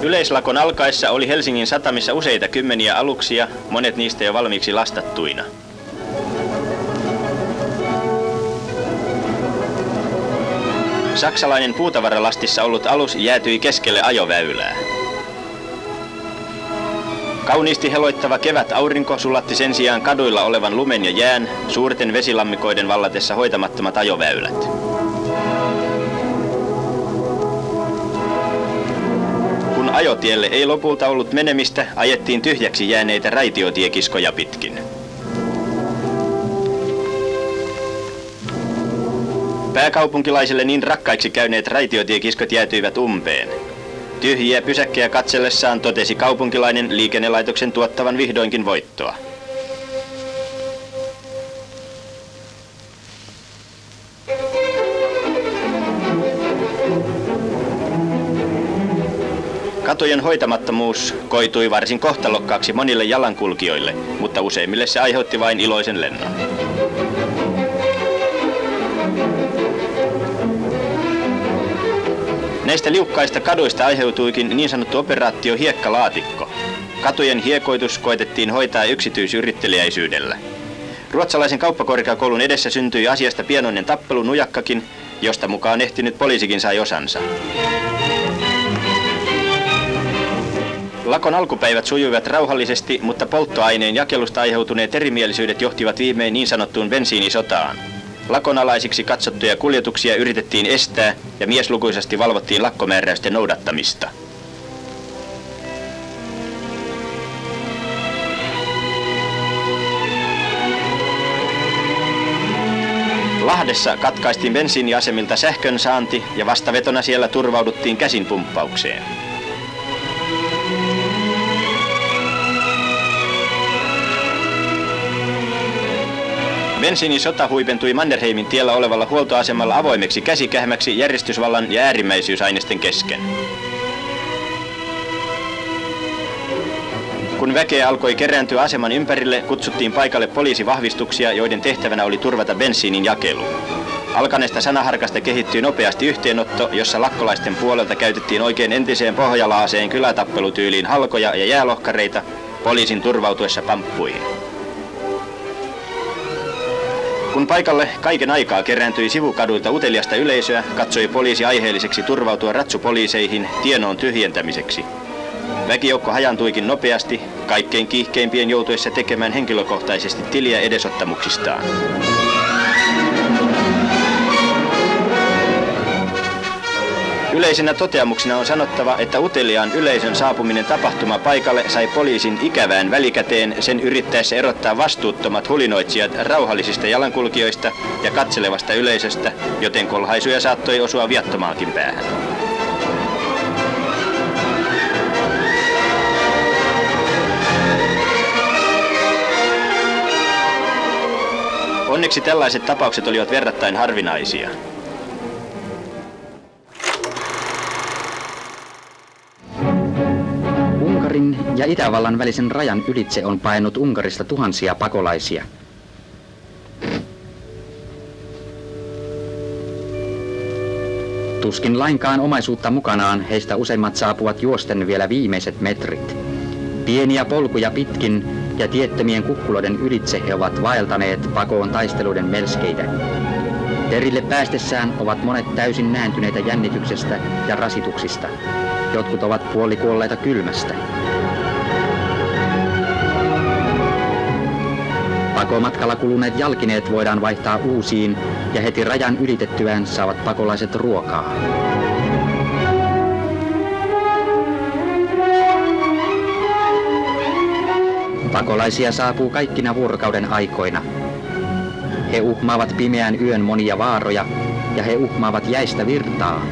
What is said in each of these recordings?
Yleislakon alkaessa oli Helsingin satamissa useita kymmeniä aluksia, monet niistä jo valmiiksi lastattuina. Saksalainen puutavaralastissa ollut alus jäätyi keskelle ajoväylää. Kauniisti heloittava kevätaurinko sulatti sen sijaan kaduilla olevan lumen ja jään, suurten vesilammikoiden vallatessa hoitamattomat ajoväylät. Kun ajotielle ei lopulta ollut menemistä, ajettiin tyhjäksi jääneitä raitiotiekiskoja pitkin. Pääkaupunkilaisille niin rakkaiksi käyneet raitiotiekiskot jäätyivät umpeen. Tyhjiä pysäkkejä katsellessaan totesi kaupunkilainen liikennelaitoksen tuottavan vihdoinkin voittoa. Katujen hoitamattomuus koitui varsin kohtalokkaaksi monille jalankulkijoille, mutta useimmille se aiheutti vain iloisen lennon. Näistä liukkaista kaduista aiheutuikin niin sanottu operaatio hiekkalaatikko. Katujen hiekoitus koetettiin hoitaa yksityisyritteliäisyydellä. Ruotsalaisen kauppakorkeakoulun edessä syntyi asiasta pienoinen tappelu nujakkakin, josta mukaan ehtinyt poliisikin sai osansa. Lakon alkupäivät sujuivat rauhallisesti, mutta polttoaineen jakelusta aiheutuneet erimielisyydet johtivat viimein niin sanottuun bensiinisotaan. Lakonalaisiksi katsottuja kuljetuksia yritettiin estää ja mieslukuisesti valvottiin lakkomääräysten noudattamista. Lahdessa katkaistiin bensiiniasemilta sähkön saanti ja vastavetona siellä turvauduttiin käsinpumppaukseen. Bensiinisota huipentui Mannerheimin tiellä olevalla huoltoasemalla avoimeksi käsikähmäksi järjestysvallan ja äärimmäisyysainesten kesken. Kun väkeä alkoi kerääntyä aseman ympärille, kutsuttiin paikalle poliisivahvistuksia, joiden tehtävänä oli turvata bensiinin jakelu. Alkaneesta sanaharkasta kehittyi nopeasti yhteenotto, jossa lakkolaisten puolelta käytettiin oikein entiseen Pohjala-aseen kylätappelutyyliin halkoja ja jäälohkareita poliisin turvautuessa pamppuihin. Kun paikalle kaiken aikaa kerääntyi sivukaduilta uteliasta yleisöä, katsoi poliisi aiheelliseksi turvautua ratsupoliiseihin tienoon tyhjentämiseksi. Väkijoukko hajantuikin nopeasti, kaikkein kiihkeimpien joutuessa tekemään henkilökohtaisesti tiliä edesottamuksistaan. Yleisenä toteamuksena on sanottava, että uteliaan yleisön saapuminen tapahtumapaikalle sai poliisin ikävään välikäteen sen yrittäessä erottaa vastuuttomat hulinoitsijat rauhallisista jalankulkijoista ja katselevasta yleisöstä, joten kolhaisuja saattoi osua viattomaankin päähän. Onneksi tällaiset tapaukset olivat verrattain harvinaisia. Unkarin ja Itävallan välisen rajan ylitse on paennut Unkarista tuhansia pakolaisia. Tuskin lainkaan omaisuutta mukanaan heistä useimmat saapuvat juosten vielä viimeiset metrit. Pieniä polkuja pitkin ja tiettömien kukkuloiden ylitse he ovat vaeltaneet pakoon taisteluiden melskeitä. Perille päästessään ovat monet täysin nääntyneitä jännityksestä ja rasituksista. Jotkut ovat puolikuolleita kylmästä. Pakomatkalla kuluneet jalkineet voidaan vaihtaa uusiin ja heti rajan ylitettyään saavat pakolaiset ruokaa. Pakolaisia saapuu kaikkina vuorokauden aikoina. He uhmaavat pimeän yön monia vaaroja ja he uhmaavat jäistä virtaa.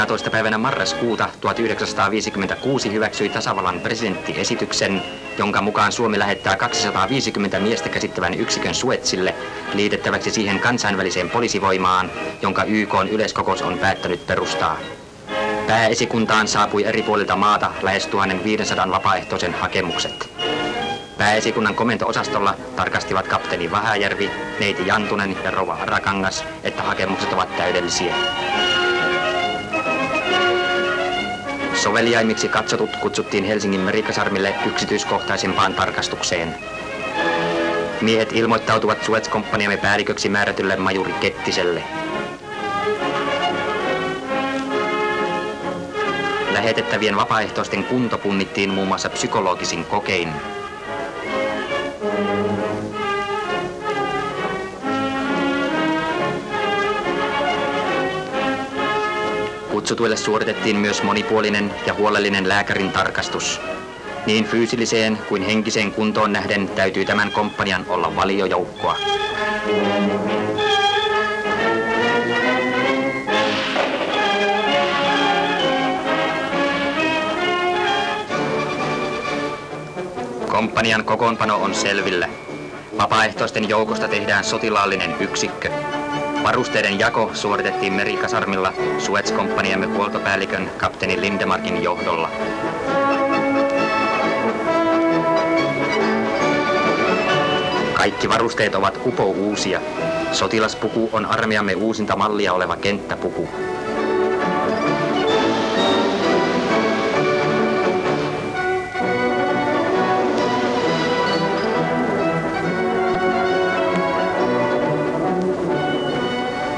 Toista päivänä marraskuuta 1956 hyväksyi tasavallan presidentti esityksen, jonka mukaan Suomi lähettää 250 miestä käsittävän yksikön Suezille liitettäväksi siihen kansainväliseen poliisivoimaan, jonka YK:n yleiskokous on päättänyt perustaa. Pääesikuntaan saapui eri puolilta maata lähes 1500 vapaaehtoisen hakemukset. Pääesikunnan komento-osastolla tarkastivat kapteeni Vähäjärvi, neiti Jantunen ja rouva Arakangas, että hakemukset ovat täydellisiä. Soveliaimmiksi katsotut kutsuttiin Helsingin merikasarmille yksityiskohtaisempaan tarkastukseen. Miehet ilmoittautuvat Suez-komppaniamme päälliköksi määrätylle majuri Kettiselle. Lähetettävien vapaaehtoisten kunto punnittiin muun muassa psykologisin kokein. Kutsutuille suoritettiin myös monipuolinen ja huolellinen lääkärin tarkastus. Niin fyysilliseen kuin henkiseen kuntoon nähden täytyy tämän komppanian olla valiojoukkoa. Komppanian kokoonpano on selvillä. Vapaaehtoisten joukosta tehdään sotilaallinen yksikkö. Varusteiden jako suoritettiin merikasarmilla Suez-komppaniamme huoltopäällikön kapteeni Lindemarkin johdolla. Kaikki varusteet ovat upouusia. Sotilaspuku on armeijamme uusinta mallia oleva kenttäpuku.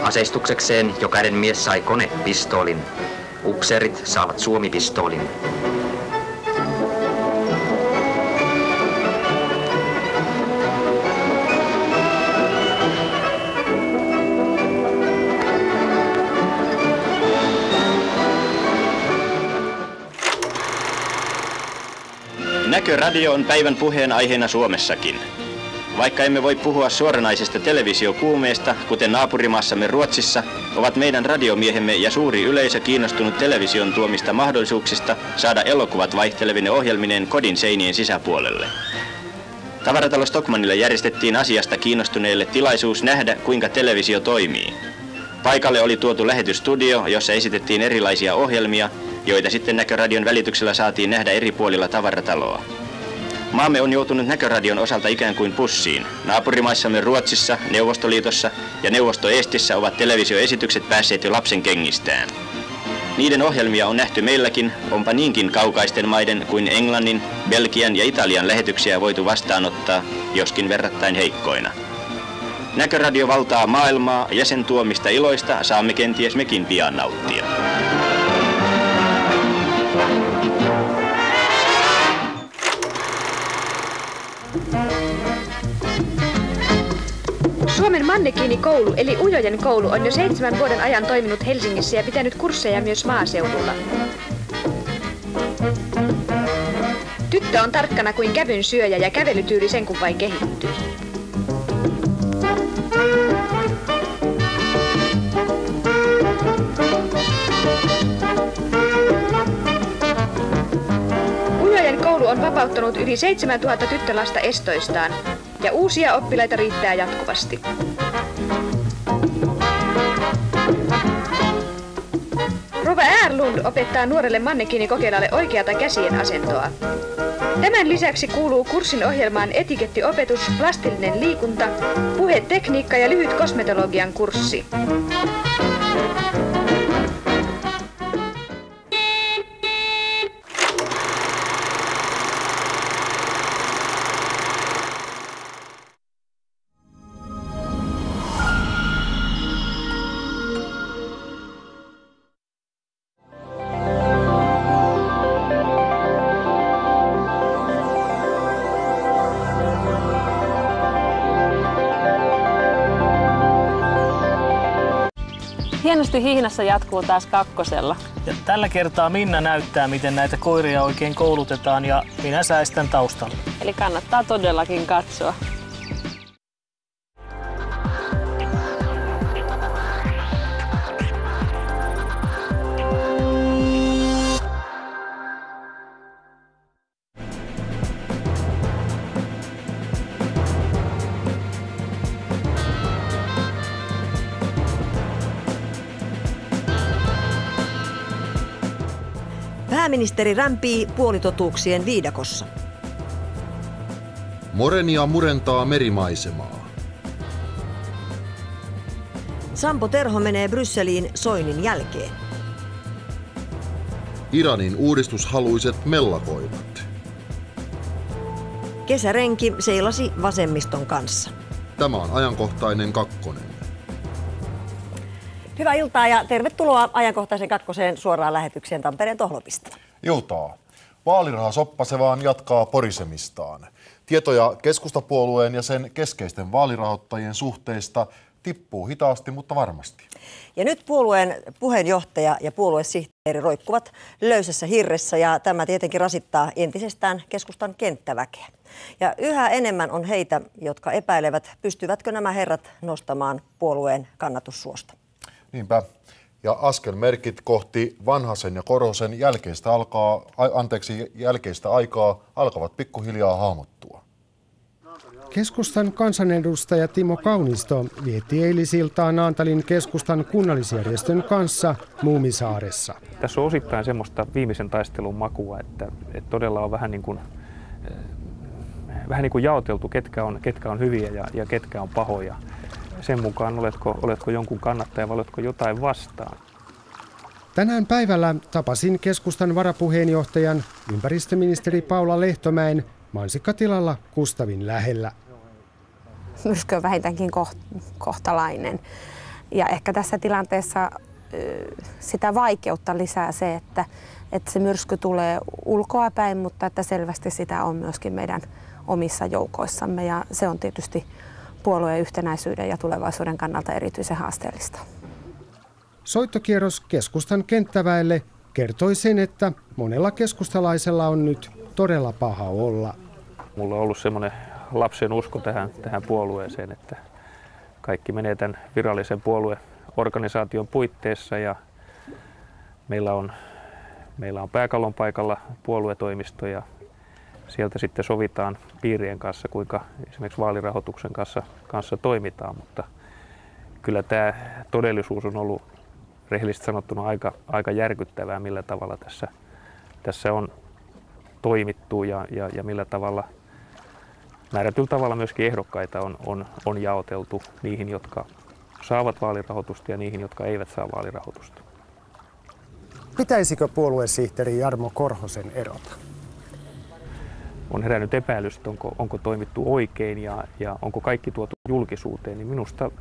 Aseistuksekseen jokainen mies sai konepistoolin. Upseerit saavat suomipistoolin. Näköradio on päivän puheenaiheena Suomessakin. Vaikka emme voi puhua suoranaisesta televisiokuumeesta, kuten naapurimaassamme Ruotsissa, ovat meidän radiomiehemme ja suuri yleisö kiinnostunut television tuomista mahdollisuuksista saada elokuvat vaihtelevine ohjelmineen kodin seinien sisäpuolelle. Tavaratalo Stockmannille järjestettiin asiasta kiinnostuneille tilaisuus nähdä, kuinka televisio toimii. Paikalle oli tuotu lähetysstudio, jossa esitettiin erilaisia ohjelmia, joita sitten Näköradion välityksellä saatiin nähdä eri puolilla tavarataloa. Maamme on joutunut Näköradion osalta ikään kuin pussiin. Naapurimaissamme Ruotsissa, Neuvostoliitossa ja Neuvosto-Eestissä ovat televisioesitykset päässeet jo lapsen kengistään. Niiden ohjelmia on nähty meilläkin, onpa niinkin kaukaisten maiden kuin Englannin, Belgian ja Italian lähetyksiä voitu vastaanottaa, joskin verrattain heikkoina. Näköradio valtaa maailmaa ja sen tuomista iloista saamme kenties mekin pian nauttia. Suomen Mannekiinikoulu eli Ujojen koulu on jo 7 vuoden ajan toiminut Helsingissä ja pitänyt kursseja myös maaseudulla. Tyttö on tarkkana kuin kävyn syöjä ja kävelytyyli sen kun vain kehittyy. Ujojen koulu on vapauttanut yli 7000 tyttölasta estoistaan. Ja uusia oppilaita riittää jatkuvasti. Rova Erlund opettaa nuorelle mannekiinikokeilaalle oikeata käsien asentoa. Tämän lisäksi kuuluu kurssin ohjelmaan etikettiopetus, plastillinen liikunta, puhetekniikka ja lyhyt kosmetologian kurssi. Hienosti hihnassa jatkuu taas kakkosella. Ja tällä kertaa Minna näyttää, miten näitä koiria oikein koulutetaan ja minä säistän taustalla. Eli kannattaa todellakin katsoa. Pääministeri rämpii puolitotuuksien viidakossa. Morenia murentaa merimaisemaa. Sampo Terho menee Brysseliin Soinin jälkeen. Iranin uudistushaluiset mellakoivat. Kesärenki seilasi vasemmiston kanssa. Tämä on ajankohtainen kakkonen. Hyvää iltaa ja tervetuloa ajankohtaisen kakkoseen suoraan lähetykseen Tampereen Tohlopista. Iltaa. Vaaliraha Soppasevaan jatkaa porisemistaan. Tietoja keskustapuolueen ja sen keskeisten vaalirahoittajien suhteista tippuu hitaasti, mutta varmasti. Ja nyt puolueen puheenjohtaja ja puoluesihteeri roikkuvat löysässä hirressä ja tämä tietenkin rasittaa entisestään keskustan kenttäväkeä. Ja yhä enemmän on heitä, jotka epäilevät, pystyvätkö nämä herrat nostamaan puolueen kannatussuosta. Niinpä. Ja askelmerkit kohti Vanhasen ja Korhosen jälkeistä aikaa alkavat pikkuhiljaa hahmottua. Keskustan kansanedustaja Timo Kaunisto vietti eilisiltaan Naantalin keskustan kunnallisjärjestön kanssa Muumisaaressa. Tässä on osittain semmoista viimeisen taistelun makua, että todella on vähän niin kuin jaoteltu, ketkä on hyviä ja ketkä on pahoja. Sen mukaan oletko jonkun kannattaja vai oletko jotain vastaan. Tänään päivällä tapasin keskustan varapuheenjohtajan ympäristöministeri Paula Lehtomäen mansikkatilalla Kustavin lähellä. Myrsky on vähintäänkin kohtalainen. Ja ehkä tässä tilanteessa sitä vaikeutta lisää se, että se myrsky tulee ulkoapäin, mutta että selvästi sitä on myöskin meidän omissa joukoissamme. Ja se on tietysti puolueen yhtenäisyyden ja tulevaisuuden kannalta erityisen haasteellista. Soittokierros keskustan kenttäväelle kertoi sen, että monella keskustalaisella on nyt todella paha olla. Mulla on ollut semmoinen lapsen usko tähän puolueeseen, että kaikki menee tämän virallisen puolueorganisaation puitteissa ja meillä on Pääkallon paikalla puoluetoimisto ja sieltä sitten sovitaan piirien kanssa, kuinka esimerkiksi vaalirahoituksen kanssa toimitaan, mutta kyllä tämä todellisuus on ollut rehellisesti sanottuna aika järkyttävää, millä tavalla tässä on toimittu ja millä tavalla määrätyllä tavalla myöskin ehdokkaita on jaoteltu niihin, jotka saavat vaalirahoitusta ja niihin, jotka eivät saa vaalirahoitusta. Pitäisikö puoluesihteeri Jarmo Korhosen erota? On herännyt epäilystä, onko toimittu oikein ja onko kaikki tuotu julkisuuteen, niin minusta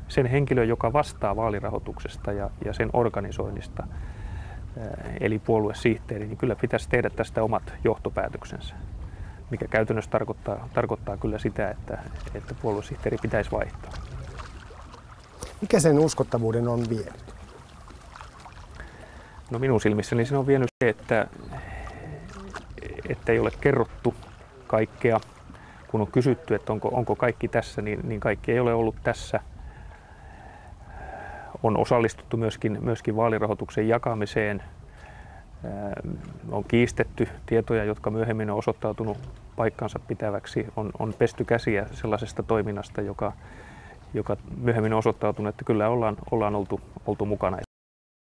sen henkilö, joka vastaa vaalirahoituksesta ja sen organisoinnista, eli puoluesihteeri, niin kyllä pitäisi tehdä tästä omat johtopäätöksensä, mikä käytännössä tarkoittaa kyllä sitä, että puoluesihteeri pitäisi vaihtaa. Mikä sen uskottavuuden on vienyt? No minun silmissäni se on vienyt se, että ei ole kerrottu kaikkea. Kun on kysytty, että onko kaikki tässä, niin kaikki ei ole ollut tässä. On osallistuttu myöskin vaalirahoituksen jakamiseen. On kiistetty tietoja, jotka myöhemmin on osoittautunut paikkansa pitäväksi. On pesty käsiä sellaisesta toiminnasta, joka myöhemmin on osoittautunut, että kyllä ollaan oltu mukana.